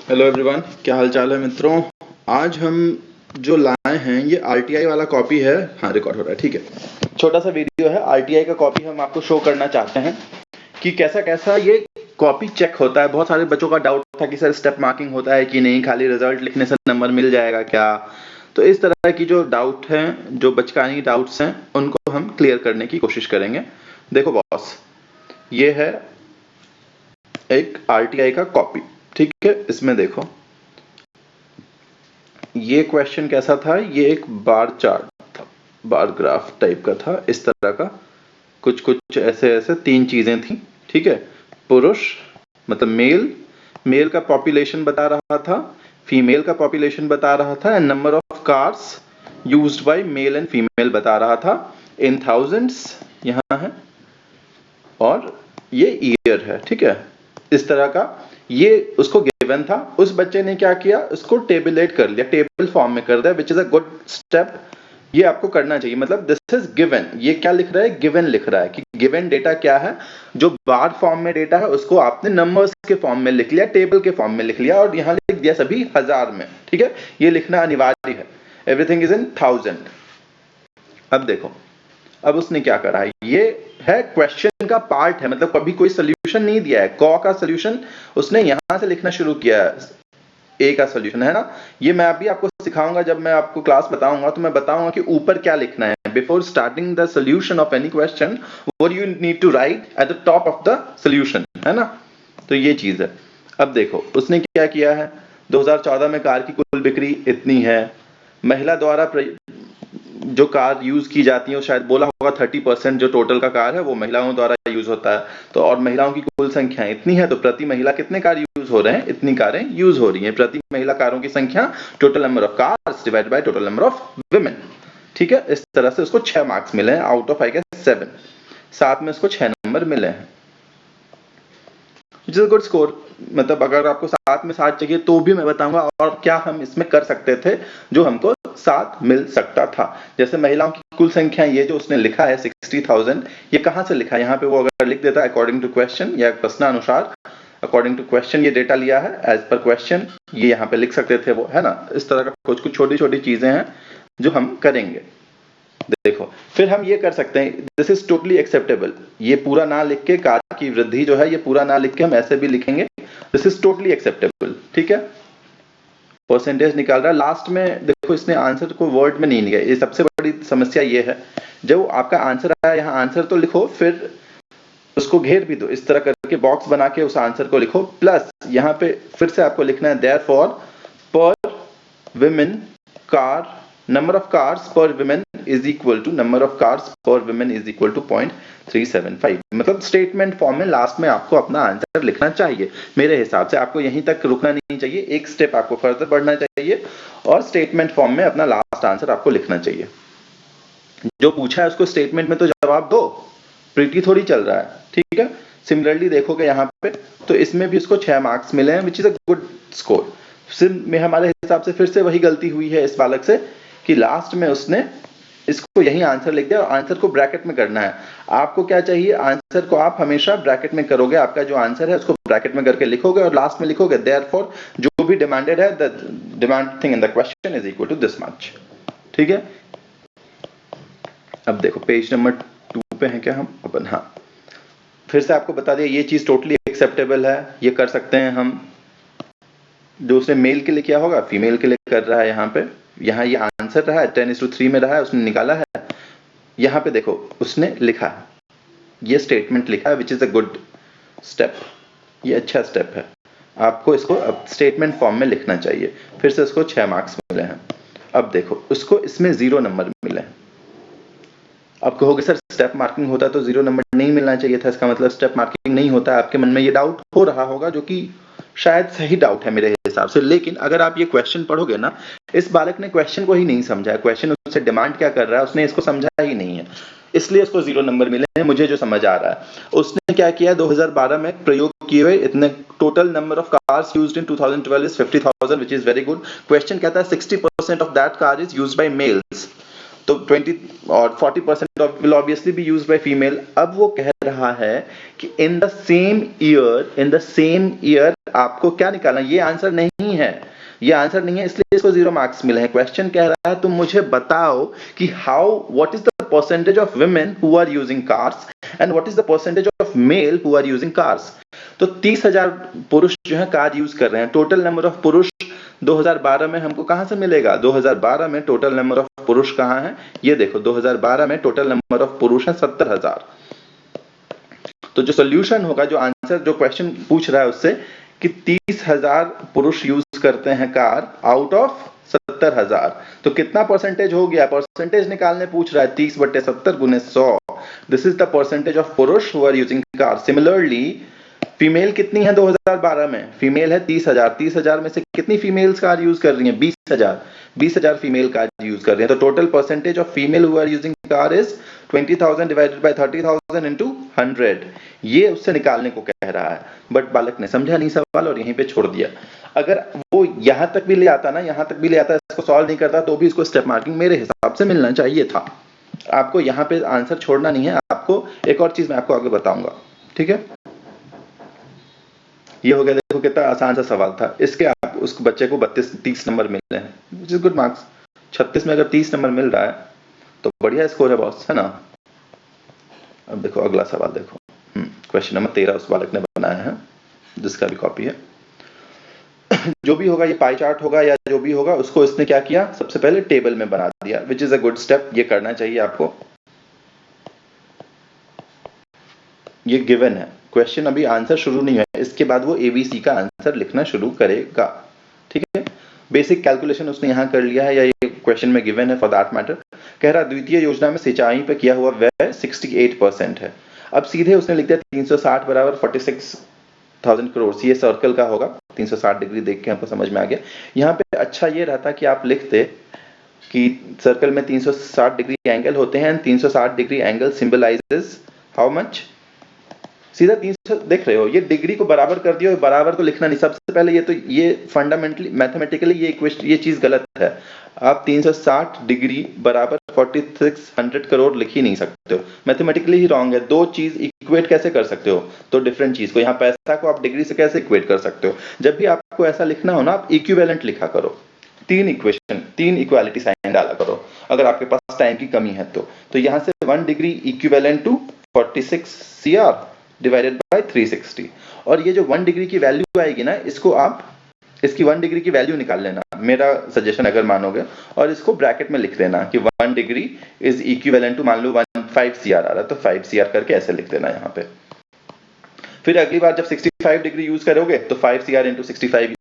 Hello everyone, क्या हाल चाल है मित्रों। आज हम जो लाए हैं ये आरटीआई वाला कॉपी है। हाँ, रिकॉर्ड हो रहा है, ठीक है। छोटा सा वीडियो है, आरटीआई का कॉपी हम आपको शो करना चाहते हैं कि कैसा कैसा ये कॉपी चेक होता है। बहुत सारे बच्चों का डाउट था कि सर स्टेप मार्किंग होता है कि नहीं, खाली रिजल्ट लिखने से नंबर मिल जाएगा क्या। तो इस तरह की जो डाउट हैं, जो बचकानी डाउट्स हैं, उनको हम क्लियर करने की कोशिश करेंगे। देखो बॉस, ये है एक आरटीआई का कॉपी, ठीक है। इसमें देखो, ये क्वेश्चन कैसा था, ये एक बार चार्ट था, बार ग्राफ टाइप का था। इस तरह का कुछ कुछ ऐसे ऐसे तीन चीजें थी, ठीक है। पुरुष मतलब मेल का पॉपुलेशन बता रहा था, फीमेल का पॉपुलेशन बता रहा था, and number of cars used by male and female बता रहा था इन थाउजेंड्स यहाँ है, और ये ईयर है, ठीक है। इस तरह का ये उसको गिवन था। उस बच्चे ने क्या किया, उसको टेबलेट कर लिया, टेबल फॉर्म में कर दिया, which is a good step. ये आपको करना चाहिए। मतलब दिस इज गिवन, ये क्या लिख रहा है, गिवन लिख रहा है कि गिवन डेटा क्या है। जो बार फॉर्म में डेटा है उसको आपने नंबर्स के फॉर्म में लिख लिया, टेबल के फॉर्म में लिख लिया, और यहाँ लिख दिया सभी हजार में, ठीक है। ये लिखना अनिवार्य है। Everything is in 1000। अब देखो, अब उसने क्या करा है, ये है क्वेश्चन का पार्ट है, मतलब कभी कोई सोल्यूशन नहीं दिया है। क का सोल्यूशन उसने यहां से लिखना शुरू किया है, ए का सोल्यूशन है ना। ये मैं अभी आपको सिखाऊंगा, जब मैं आपको क्लास बताऊंगा तो मैं बताऊंगा कि ऊपर क्या लिखना है। Before starting the solution of any question, what you need to write at the top of the solution, है ना। तो ये चीज है। अब देखो उसने क्या किया है, 2014 में कार की कुल बिक्री इतनी है। महिला द्वारा जो कार यूज की जाती है, शायद बोला होगा 30% जो टोटल का कार है वो महिलाओं द्वारा यूज होता है। तो और महिलाओं की कुल संख्या इतनी है, तो प्रति महिला कितने कार यूज हो रहे हैं, इतनी कारें यूज हो रही हैं। प्रति महिला कारों की संख्या, total number of cars divided by total number of women, ठीक है। इस तरह से उसको 6 मार्क्स मिले हैं आउट ऑफ आई गेस 7। साथ में उसको 6 नंबर मिले हैं, which is a good score. मतलब अगर आपको 7 में 7 चाहिए तो भी मैं बताऊंगा और क्या हम इसमें कर सकते थे जो हमको 7 मिल सकता था। जैसे महिलाओं की कुल संख्या, ये जो उसने लिखा है 60,000, ये कहां से लिखा है, यहाँ पे वो अगर लिख देता है अकॉर्डिंग टू क्वेश्चन या प्रश्नानुसार, अकॉर्डिंग टू क्वेश्चन ये डेटा लिया है, एज पर क्वेश्चन ये यहाँ पे लिख सकते थे वो, है ना। इस तरह का कुछ कुछ छोटी छोटी चीजें हैं जो हम करेंगे। देखो फिर हम ये कर सकते हैं, दिस इज टोटली एक्सेप्टेबल। ये पूरा ना लिख के, कार की वृद्धि जो है ये पूरा ना लिख के हम ऐसे भी लिखेंगे, दिस इज टोटली एक्सेप्टेबल, ठीक है। परसेंटेज निकाल रहा है लास्ट में। देखो इसने आंसर को वर्ड में नहीं लिया, ये सबसे बड़ी समस्या ये है। जब आपका आंसर आया, यहाँ आंसर तो लिखो, फिर उसको घेर भी दो, इस तरह करके बॉक्स बना के उस आंसर को लिखो। प्लस यहाँ पे फिर से आपको लिखना है देयरफॉर पर women car, number of cars per women is equal to number of cars per women is equal to 0.375। मतलब स्टेटमेंट फॉर्म में लास्ट में आपको अपना आंसर लिखना चाहिए। मेरे हिसाब से आपको यहीं तक रुकना नहीं चाहिए, एक स्टेप आपको फर्दर बढ़ना चाहिए और स्टेटमेंट फॉर्म में अपना लास्ट आंसर आपको लिखना चाहिए। जो पूछा है उसको स्टेटमेंट में तो जवाब दो, प्रीटी थोड़ी चल रहा है, ठीक है। सिमिलरली देखोगे यहाँ पे, तो इसमें भी उसको 6 मार्क्स मिले हैं, which is a good score. में हमारे हिसाब से फिर से वही गलती हुई है इस बालक से कि लास्ट में उसने इसको यही आंसर लिख दिया और आंसर को ब्रैकेट में करना है। आपको क्या चाहिए, आंसर को आप हमेशा ब्रैकेट में करोगे, आपका जो आंसर है उसको ब्रैकेट में करके लिखोगे और लास्ट में लिखोगे देयरफॉर जो भी डिमांडेड है, the demand thing in the question is equal to this much, ठीक है। अब देखो पेज नंबर 2 पे हैं क्या हम अपन, हाँ। फिर से आपको बता दिया ये चीज टोटली एक्सेप्टेबल है, ये कर सकते हैं हम। जो उसने मेल के लिए किया होगा फीमेल के लिए कर रहा है यहाँ पे। यहाँ ये आंसर रहा है 10:3 में रहा है, उसने निकाला है। यहाँ पे देखो उसने लिखा है, ये स्टेटमेंट लिखा है, which is a good step, ये अच्छा स्टेप है। आपको इसको अब स्टेटमेंट फॉर्म में लिखना चाहिए। फिर से उसको 6 मार्क्स मिले हैं। अब देखो उसको इसमें 0 नंबर मिले हैं। अब कहोगे सर स्टेप मार्किंग होता तो 0 नंबर नहीं मिलना चाहिए था, इसका मतलब स्टेप मार्किंग नहीं होता है। आपके मन में ये डाउट हो रहा होगा, जो कि शायद सही डाउट है मेरे हिसाब से। लेकिन अगर आप ये क्वेश्चन पढ़ोगे ना, इस बालक ने क्वेश्चन को ही नहीं समझा है। क्वेश्चन उससे डिमांड क्या कर रहा है उसने इसको समझा ही नहीं है, इसलिए उसको 0 नंबर मिले हैं, मुझे जो समझ आ रहा है। उसने क्या किया, 2012 में प्रयोग किए हुए इतने total number of cars used in 2012 is 50,000, which is very good. Question कहता है 60% of that car is used by males. तो 20 और 40% will obviously be used by female. अब वो कह रहा है कि इन द सेम ईयर आपको क्या निकालना, ये आंसर नहीं है, ये आंसर नहीं है, इसलिए इसको 0 मार्क्स मिले हैं। क्वेश्चन कह रहा है तुम मुझे बताओ कि what is the percentage of women who are using cars and what is the percentage of male who are using cars. तो 30,000 पुरुष जो है कार यूज कर रहे हैं। टोटल नंबर ऑफ पुरुष 2012 में हमको कहां से मिलेगा? 2012 में टोटल नंबर ऑफ पुरुष कहां है? ये देखो 2012 में टोटल नंबर ऑफ पुरुष है 70,000। तो जो सोल्यूशन होगा, जो आंसर, जो क्वेश्चन पूछ रहा है उससे कि 30,000 पुरुष यूज करते हैं कार आउट ऑफ 70,000, तो कितना परसेंटेज हो गया? परसेंटेज निकालने पूछ रहा है। 30/70 गुने 100, this is the percentage of पुरुष who are using car. Similarly female कितनी है 2012 में? फीमेल है 30,000। 30,000 में से कितनी फीमेल्स कार यूज कर रही हैं? 20,000। 20,000 फीमेल कार यूज कर रही हैं। तो total percentage of female who are using car is 20,000 divided by 30,000 into 100। ये उससे निकालने को कह रहा है, बट बालक ने समझा नहीं सवाल और यहीं पे छोड़ दिया। अगर वो यहां तक भी ले आता ना, यहां तक भी ले आता, इसको सॉल्व नहीं करता, तो भी इसको स्टेप मार्किंग मेरे हिसाब से मिलना चाहिए था। आपको यहाँ पे आंसर छोड़ना नहीं है। आपको एक और चीज मैं आपको आगे बताऊंगा, ठीक है? ये हो गया, देखो कितना आसान सा सवाल था। इसके आप उस बच्चे को 30 नंबर मिल रहे हैं, विच इज गुड मार्क्स। 36 में अगर 30 नंबर मिल रहा है तो बढ़िया स्कोर है बॉस, है ना? अब देखो अगला सवाल देखो। क्वेश्चन नंबर 13 उस बालक ने बनाया है, जिसका भी कॉपी है। जो भी होगा, ये पाई चार्ट होगा या जो भी होगा, उसको इसने क्या किया? सबसे पहले टेबल में बना दिया, which is a good step. ये करना चाहिए आपको। ये गिवन है, क्वेश्चन अभी आंसर शुरू नहीं है, इसके बाद वो एबीसी का आंसर लिखना शुरू करेगा, ठीक है? बेसिक कैलकुलेशन उसने यहाँ कर लिया है, या ये क्वेश्चन में गिवन है फॉर दैट मैटर। कह रहा द्वितीय योजना में सिंचाई पे किया हुआ व्यय 68% है। अब सीधे उसने लिख दिया 360 बराबर 46,000 करोड़। ये सर्कल का होगा, 360 डिग्री देख के हमको समझ में आ गया। यहाँ पे अच्छा ये रहता कि आप लिखते कि सर्कल में 360 डिग्री एंगल होते हैं, 360 degree angle symbolizes how much? सीधा 300 देख रहे हो, ये डिग्री को बराबर कर दिया। बराबर तो लिखना नहीं, सबसे पहले ये फंडामेंटली मैथमेटिकली ये चीज गलत है। आप 360 डिग्री बराबर 4600 करोड़ लिख ही नहीं सकते हो, मैथमेटिकली ही रॉन्ग है। दो चीज इक्वेट कैसे कर सकते हो? तो डिफरेंट चीज को, यहाँ पैसा को आप डिग्री से कैसे इक्वेट कर सकते हो? जब भी आपको ऐसा लिखना हो ना, आप इक्विवेलेंट लिखा करो। 3 इक्वेशन, 3 इक्वालिटी साइन डाला करो अगर आपके पास टाइम की कमी है तो यहाँ से 1 degree equivalent to 46 CR divided by 360। और ये जो 1 डिग्री की वैल्यू आएगी ना, इसको आप इसकी 1 डिग्री की वैल्यू निकाल लेना, मेरा सजेशन अगर मानोगे, और इसको ब्रैकेट में लिख देना कि 1 डिग्री इज इक्विवेलेंट टू, मान लो 5 CR आ रहा है तो 5 CR करके ऐसे लिख देना यहाँ पे। फिर अगली बार जब 65 डिग्री यूज करोगे तो 5 CR इंटू 65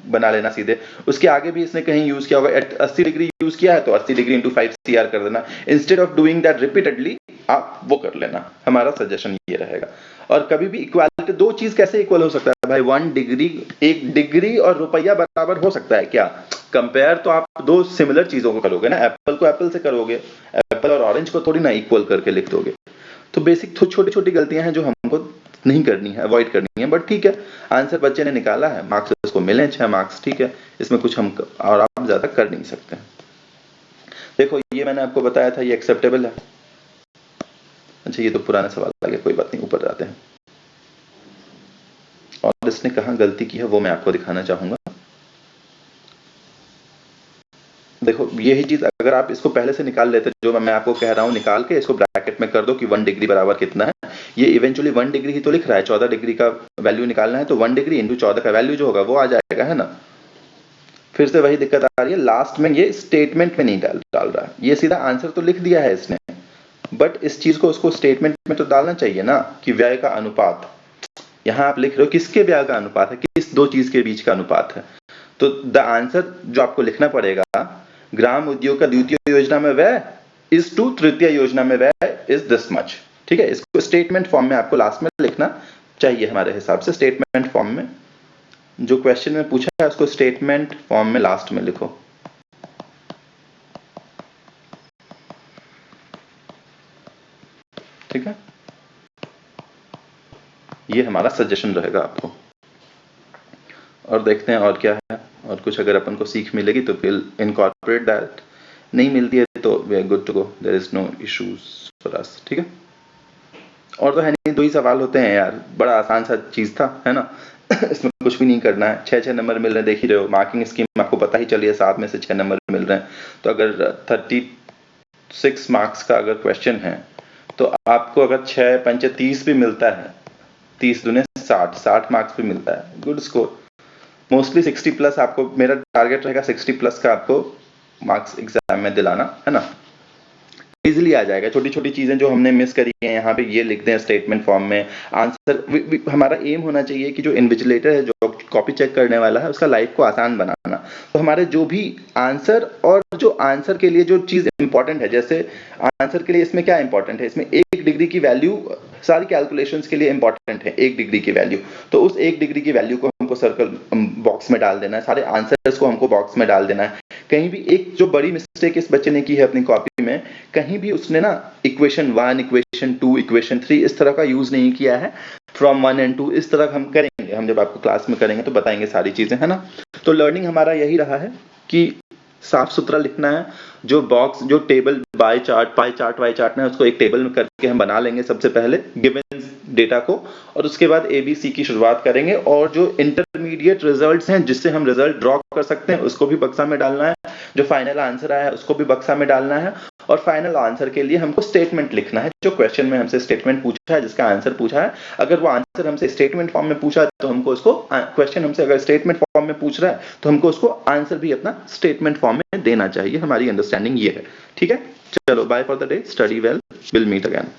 बना लेना सीधे। उसके आगे भी इसने कहीं यूज किया होगा, 80 डिग्री यूज किया है तो 80 डिग्री इंटू 5 CR कर देना। Instead of doing that repeatedly आप वो कर लेना, हमारा सजेशन ये रहेगा। और कभी भी इक्वालिटी, दो चीज कैसे इक्वल हो सकता है भाई? 1 डिग्री, 1 डिग्री और रुपया बराबर हो सकता है क्या? कंपेयर तो आप दो सिमिलर चीजों को करोगे ना, एप्पल को एप्पल से करोगे, एप्पल और ऑरेंज को थोड़ी ना इक्वल करके लिख दोगे। तो बेसिक छोटी छोटी गलतियां हैं जो हमको नहीं करनी है, अवॉइड करनी है। बट ठीक है, आंसर बच्चे ने निकाला है, मार्क्स उसको मिले 6 मार्क्स, ठीक है, इसमें कुछ हम और आप ज्यादा कर नहीं सकते। देखो ये मैंने आपको बताया था, ये एक्सेप्टेबल है। अच्छा ये तो पुराना सवाल आ गया, कोई बात नहीं, ऊपर जाते हैं। और इसने कहाँ गलती की है वो मैं आपको दिखाना चाहूंगा। देखो यही चीज अगर आप इसको पहले से निकाल लेते, जो मैं आपको कह रहा हूं, निकाल के इसको ब्रैकेट में कर दो कि 1 डिग्री बराबर कितना है। ये इवेंचुअली 1 डिग्री ही तो लिख रहा है, 14 डिग्री का वैल्यू निकालना है, तो 1 डिग्री इंटू 14 का वैल्यू जो होगा वो आ जाएगा, है ना? फिर से वही दिक्कत आ रही है, लास्ट में ये स्टेटमेंट में नहीं डाल रहा है। ये सीधा आंसर तो लिख दिया है इसने, बट इस चीज को उसको स्टेटमेंट में तो डालना चाहिए ना कि व्यय का अनुपात। यहां आप लिख रहे हो किसके व्यय का अनुपात है, किस दो चीज के बीच का अनुपात है। तो द आंसर जो आपको लिखना पड़ेगा, ग्राम उद्योग का द्वितीय योजना में व्यय इज टू तृतीय योजना में व्यय इज दिस मच, ठीक है? इसको स्टेटमेंट फॉर्म में आपको लास्ट में लिखना चाहिए हमारे हिसाब से। स्टेटमेंट फॉर्म में जो क्वेश्चन में पूछा है उसको स्टेटमेंट फॉर्म में लास्ट में लिखो, ठीक है? ये हमारा सजेशन रहेगा आपको। और देखते हैं और क्या है, और कुछ अगर अपन को सीख मिलेगी तो विल इनकॉर्पोरेट दैट, नहीं मिलती है तो we are good to go, there is no issues for us, ठीक है। और तो है नहीं, 2 ही सवाल होते हैं यार, बड़ा आसान सा चीज था, है ना। इसमें कुछ भी नहीं करना है, 6 नंबर मिल रहे हैं, देख ही रहे हो। मार्किंग स्कीम आपको पता ही चली है, 7 में से 6 नंबर मिल रहे हैं। तो अगर 36 मार्क्स का अगर क्वेश्चन है तो आपको अगर 6 पंचे 30 भी मिलता है, 30 दूने 60 मार्क्स भी मिलता है, गुड स्कोर। मोस्टली 60 प्लस आपको, मेरा टारगेट रहेगा 60 प्लस का आपको मार्क्स एग्जाम में दिलाना, है ना। इजीली आ जाएगा। छोटी छोटी चीजें जो हमने मिस करी है यहाँ पे ये लिख दें स्टेटमेंट फॉर्म में। आंसर, हमारा एम होना चाहिए कि जो इन्विजिलेटर है, जो कॉपी चेक करने वाला है, उसका लाइफ को आसान बनाना। तो हमारे जो भी आंसर, और जो आंसर के लिए जो चीज इंपॉर्टेंट है, जैसे आंसर के लिए इसमें क्या इंपॉर्टेंट है, इसमें 1 डिग्री की वैल्यू सारी कैलकुलेशंस के लिए इंपॉर्टेंट है, 1 डिग्री की वैल्यू। तो उस 1 डिग्री की वैल्यू को हमको सर्कल बॉक्स में डाल देना है, सारे आंसर्स को हमको बॉक्स में डाल देना है। कहीं भी एक जो बड़ी मिस्टेक इस बच्चे ने की है अपनी कॉपी में, कहीं भी उसने ना इक्वेशन 1, इक्वेशन 2, इक्वेशन 3 इस तरह का यूज नहीं किया है। फ्रॉम 1 and 2 इस तरह हम करेंगे, हम जब आपको क्लास में करेंगे तो बताएंगे सारी चीजें, है ना। तो लर्निंग हमारा यही रहा है कि साफ सुथरा लिखना है। जो बॉक्स, जो table, by chart, pie chart, Y chart है, उसको एक टेबल में करके हम बना लेंगे सबसे पहले गिवन डेटा को, और उसके बाद ABC की शुरुआत करेंगे। और जो इंटरमीडिएट रिजल्ट्स हैं, जिससे हम रिजल्ट ड्रॉ कर सकते हैं, उसको भी बक्सा में डालना है। जो फाइनल आंसर आया है उसको भी बक्सा में डालना है। और फाइनल आंसर के लिए हमको स्टेटमेंट लिखना है। जो क्वेश्चन में हमसे स्टेटमेंट पूछा है, जिसका आंसर पूछा है, अगर वो आंसर हमसे स्टेटमेंट फॉर्म में पूछा है तो हमको उसको, क्वेश्चन हमसे अगर स्टेटमेंट फॉर्म में पूछ रहा है तो हमको उसको आंसर भी अपना स्टेटमेंट फॉर्म में देना चाहिए। हमारी अंडरस्टैंडिंग ये है, ठीक है। चलो, bye for the day, study well, will meet again.